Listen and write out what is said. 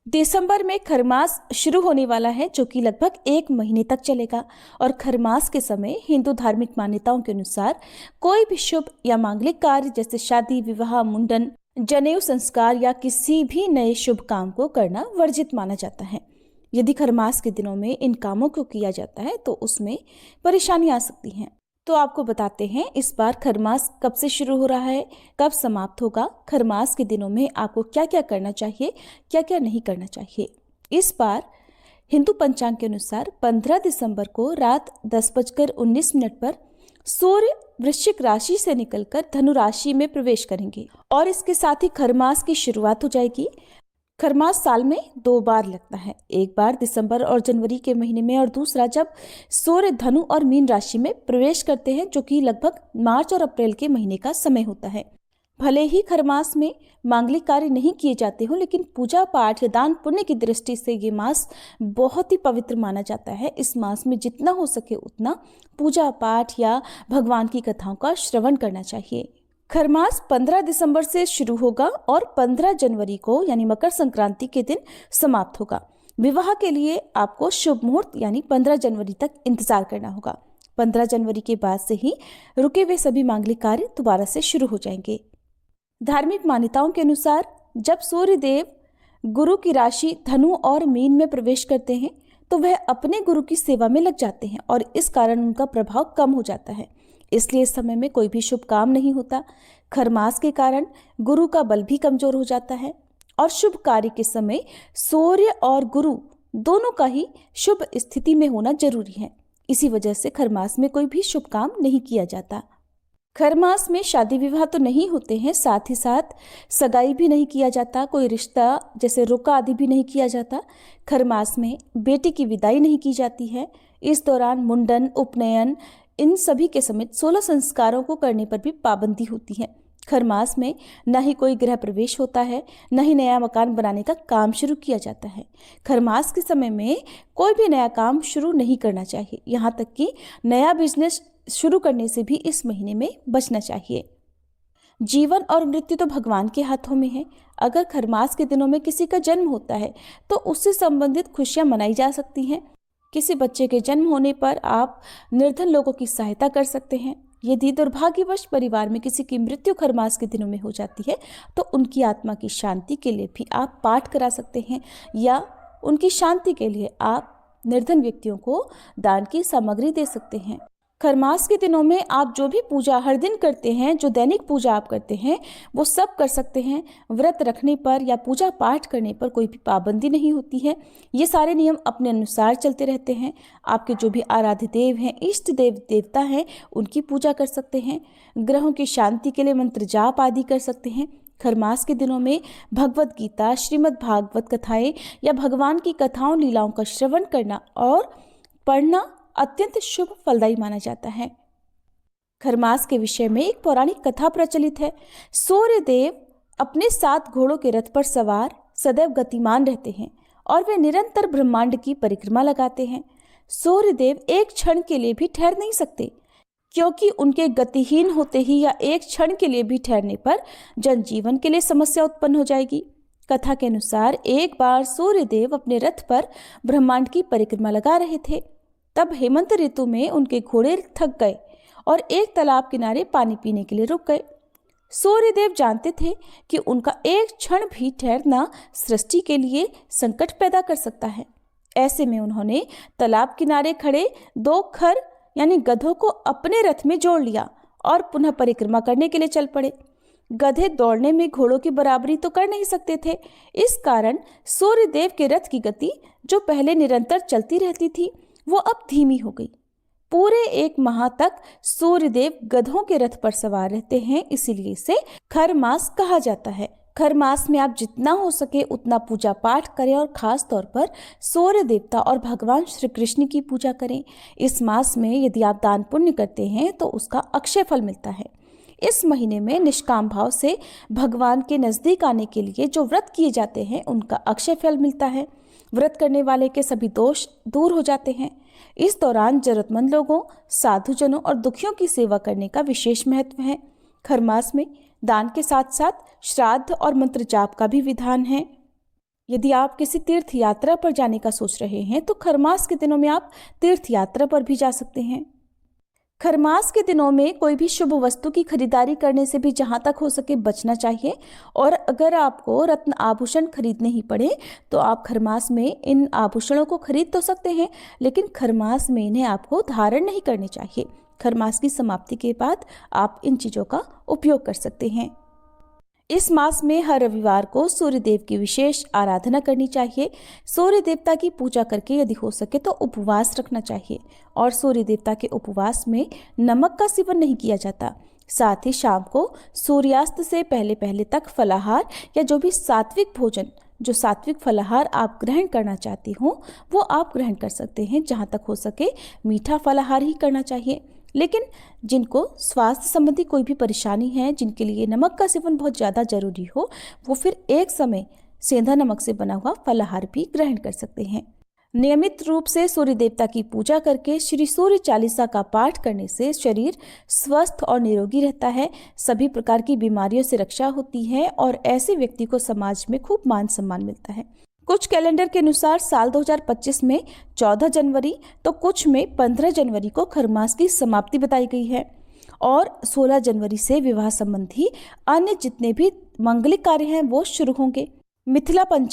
दिसंबर में खरमास शुरू होने वाला है, जो कि लगभग 1 महीने तक चलेगा। और खरमास के समय हिंदू धार्मिक मान्यताओं के अनुसार कोई भी शुभ या मांगलिक कार्य जैसे शादी, विवाह, मुंडन, जनेऊ संस्कार या किसी भी नए शुभ काम को करना वर्जित माना जाता है। यदि खरमास के दिनों में इन कामों को किया जाता है तो उसमें परेशानी आ सकती है। तो आपको बताते हैं इस बार खरमास कब से शुरू हो रहा है, कब समाप्त होगा, खरमास के दिनों में आपको क्या क्या करना चाहिए, क्या क्या नहीं करना चाहिए। इस बार हिंदू पंचांग के अनुसार 15 दिसंबर को रात 10:19 पर सूर्य वृश्चिक राशि से निकलकर धनु राशि में प्रवेश करेंगे और इसके साथ ही खरमास की शुरुआत हो जाएगी। खरमास साल में 2 बार लगता है, एक बार दिसंबर और जनवरी के महीने में और दूसरा जब सूर्य धनु और मीन राशि में प्रवेश करते हैं, जो कि लगभग मार्च और अप्रैल के महीने का समय होता है। भले ही खरमास में मांगलिक कार्य नहीं किए जाते हो, लेकिन पूजा पाठ या दान पुण्य की दृष्टि से ये मास बहुत ही पवित्र माना जाता है। इस मास में जितना हो सके उतना पूजा पाठ या भगवान की कथाओं का श्रवण करना चाहिए। खरमास 15 दिसंबर से शुरू होगा और 15 जनवरी को यानी मकर संक्रांति के दिन समाप्त होगा। विवाह के लिए आपको शुभ मुहूर्त यानी 15 जनवरी तक इंतजार करना होगा। 15 जनवरी के बाद से ही रुके हुए सभी मांगलिक कार्य दोबारा से शुरू हो जाएंगे। धार्मिक मान्यताओं के अनुसार जब सूर्य देव गुरु की राशि धनु और मीन में प्रवेश करते हैं तो वह अपने गुरु की सेवा में लग जाते हैं और इस कारण उनका प्रभाव कम हो जाता है। इसलिए इस समय में कोई भी शुभ काम नहीं होता। खरमास के कारण गुरु का बल भी कमजोर हो जाता है और शुभ कार्य के समय सूर्य और गुरु दोनों का ही शुभ स्थिति में होना जरूरी है। इसी वजह से खरमास में कोई भी शुभ काम नहीं किया जाता। खरमास में शादी विवाह तो नहीं होते हैं, साथ ही साथ सगाई भी नहीं किया जाता, कोई रिश्ता जैसे रोका आदि भी नहीं किया जाता। खरमास में बेटी की विदाई नहीं की जाती है। इस दौरान मुंडन, उपनयन इन सभी के समेत 16 संस्कारों को करने पर भी पाबंदी होती है। खरमास में न ही कोई गृह प्रवेश होता है, न ही नया मकान बनाने का काम शुरू किया जाता है। खरमास के समय में कोई भी नया काम शुरू नहीं करना चाहिए, यहाँ तक कि नया बिजनेस शुरू करने से भी इस महीने में बचना चाहिए। जीवन और मृत्यु तो भगवान के हाथों में है। अगर खरमास के दिनों में किसी का जन्म होता है तो उससे संबंधित खुशियां मनाई जा सकती हैं। किसी बच्चे के जन्म होने पर आप निर्धन लोगों की सहायता कर सकते हैं। यदि दुर्भाग्यवश परिवार में किसी की मृत्यु खरमास के दिनों में हो जाती है तो उनकी आत्मा की शांति के लिए भी आप पाठ करा सकते हैं या उनकी शांति के लिए आप निर्धन व्यक्तियों को दान की सामग्री दे सकते हैं। खरमास के दिनों में आप जो भी पूजा हर दिन करते हैं, जो दैनिक पूजा आप करते हैं, वो सब कर सकते हैं। व्रत रखने पर या पूजा पाठ करने पर कोई भी पाबंदी नहीं होती है। ये सारे नियम अपने अनुसार चलते रहते हैं। आपके जो भी आराध्य देव हैं, इष्ट देव देवता हैं, उनकी पूजा कर सकते हैं। ग्रहों की शांति के लिए मंत्र जाप आदि कर सकते हैं। खरमास के दिनों में भगवत गीता, श्रीमद् भागवत कथाएं या भगवान की कथाओं लीलाओं का श्रवण करना और पढ़ना अत्यंत शुभ फलदायी माना जाता है। खरमास के विषय में एक पौराणिक कथा प्रचलित है। सूर्य देव अपने 7 घोड़ों के रथ पर सवार सदैव गतिमान रहते हैं और वे निरंतर ब्रह्मांड की परिक्रमा लगाते हैं। सूर्य देव एक क्षण के लिए भी ठहर नहीं सकते, क्योंकि उनके गतिहीन होते ही या एक क्षण के लिए भी ठहरने पर जनजीवन के लिए समस्या उत्पन्न हो जाएगी। कथा के अनुसार एक बार सूर्य देव अपने रथ पर ब्रह्मांड की परिक्रमा लगा रहे थे। तब हेमंत ऋतु में उनके घोड़े थक गए और एक तालाब किनारे पानी पीने के लिए रुक गए। सूर्यदेव जानते थे कि उनका एक क्षण भी ठहरना सृष्टि के लिए संकट पैदा कर सकता है। ऐसे में उन्होंने तालाब किनारे खड़े 2 खर यानी गधों को अपने रथ में जोड़ लिया और पुनः परिक्रमा करने के लिए चल पड़े। गधे दौड़ने में घोड़ों की बराबरी तो कर नहीं सकते थे। इस कारण सूर्यदेव के रथ की गति, जो पहले निरंतर चलती रहती थी, वो अब धीमी हो गई। पूरे 1 माह तक सूर्यदेव गधों के रथ पर सवार रहते हैं, इसीलिए इसे खरमास कहा जाता है। खरमास में आप जितना हो सके उतना पूजा पाठ करें और खास तौर पर सूर्य देवता और भगवान श्री कृष्ण की पूजा करें। इस मास में यदि आप दान पुण्य करते हैं तो उसका अक्षय फल मिलता है। इस महीने में निष्काम भाव से भगवान के नजदीक आने के लिए जो व्रत किए जाते हैं उनका अक्षय फल मिलता है। व्रत करने वाले के सभी दोष दूर हो जाते हैं। इस दौरान जरूरतमंद लोगों, साधुजनों और दुखियों की सेवा करने का विशेष महत्व है। खरमास में दान के साथ साथ श्राद्ध और मंत्र जाप का भी विधान है। यदि आप किसी तीर्थ यात्रा पर जाने का सोच रहे हैं तो खरमास के दिनों में आप तीर्थ यात्रा पर भी जा सकते हैं। खरमास के दिनों में कोई भी शुभ वस्तु की खरीदारी करने से भी जहां तक हो सके बचना चाहिए। और अगर आपको रत्न आभूषण खरीदने ही पड़े तो आप खरमास में इन आभूषणों को खरीद तो सकते हैं, लेकिन खरमास में इन्हें आपको धारण नहीं करने चाहिए। खरमास की समाप्ति के बाद आप इन चीज़ों का उपयोग कर सकते हैं। इस मास में हर रविवार को सूर्य देव की विशेष आराधना करनी चाहिए। सूर्य देवता की पूजा करके यदि हो सके तो उपवास रखना चाहिए, और सूर्य देवता के उपवास में नमक का सेवन नहीं किया जाता। साथ ही शाम को सूर्यास्त से पहले पहले तक फलाहार या जो भी सात्विक भोजन, जो सात्विक फलाहार आप ग्रहण करना चाहते हो वो आप ग्रहण कर सकते हैं। जहाँ तक हो सके मीठा फलाहार ही करना चाहिए। लेकिन जिनको स्वास्थ्य संबंधी कोई भी परेशानी है, जिनके लिए नमक का सेवन बहुत ज़्यादा जरूरी हो, वो फिर एक समय सेंधा नमक से बना हुआ फलाहार भी ग्रहण कर सकते हैं। नियमित रूप से सूर्य देवता की पूजा करके श्री सूर्य चालीसा का पाठ करने से शरीर स्वस्थ और निरोगी रहता है, सभी प्रकार की बीमारियों से रक्षा होती है और ऐसे व्यक्ति को समाज में खूब मान सम्मान मिलता है। कुछ कैलेंडर के अनुसार साल 2025 में 14 जनवरी तो कुछ में 15 जनवरी को खरमास की समाप्ति बताई गई है, और 16 जनवरी से विवाह संबंधी अन्य जितने भी मांगलिक कार्य हैं वो शुरू होंगे। मिथिला पंचांग